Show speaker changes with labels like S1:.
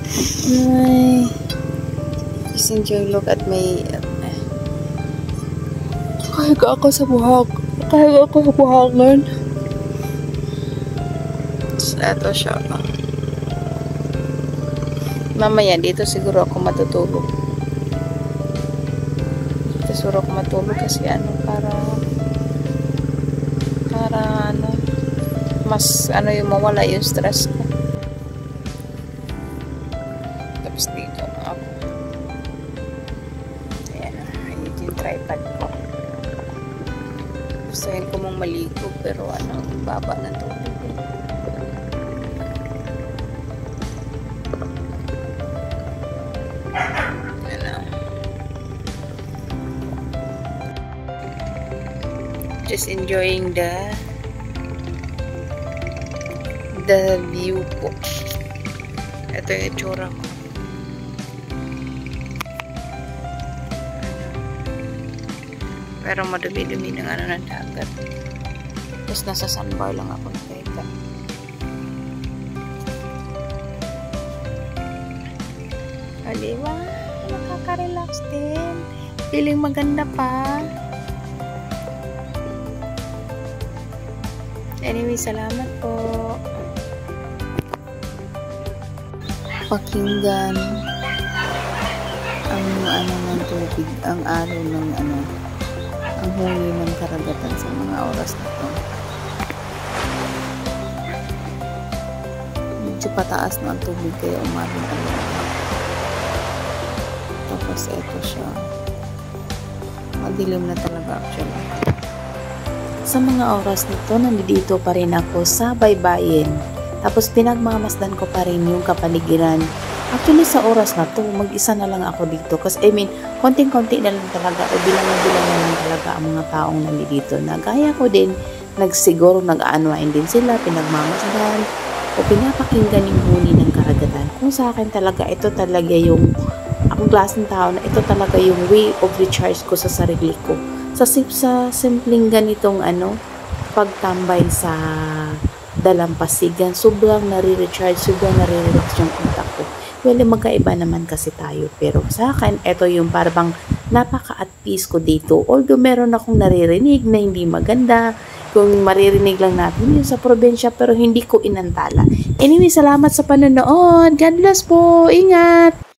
S1: Ay, just enjoy look at my kahiga ako sa buhangin. So, eto siya. Mamaya dito siguro ako matutulog. Dito siguro ako matulog kasi para mas yung mawala yung stress ko. Tapos dito ako. Ayan, ito yung tripod ko. Gustuhin ko mong maligo pero baba na tubig eh. Just enjoying the view po. Ito yung itsura ko. Pero madumi-dumi ng ng dagat. Tapos nasa sandbar lang ako nakita. O diba? Nakaka-relax din. Feeling maganda pa. Anyway, salamat po. Pakinggan ang ng tubig, ang araw ng ang huli ng karagatan sa mga oras na ito. Medyo pataas na ang tubig kaya umarin talaga. Tapos eto siya. Madilim na talaga actually. Sa mga oras nito, nandito pa rin ako sa baybayin. Tapos pinagmamasdan ko pa rin yung kapaligiran. Actually, sa oras na to, mag-isa na lang ako dito. Kasi, konting-konti na lang talaga, o bilang na lang talaga ang mga taong nandito. Nagaya ko din, siguro nag-unwind din sila, pinagmamasdan, o pinapakinggan yung huni ng karagatan. Kung sa akin talaga, ito talaga yung, akong klaseng tao na ito talaga yung way of recharge ko sa sarili ko. Sa simpleng ganitong pagtambay sa dalampasigan, sobrang nare-recharge, sobrang nare-relax yung utak ko. Well, magkaiba naman kasi tayo. Pero sa akin, ito yung parang napaka-at peace ko dito. Although meron akong naririnig na hindi maganda, kung maririnig lang natin yun sa probinsya, pero hindi ko inantala. Anyway, salamat sa panonood. God bless po. Ingat!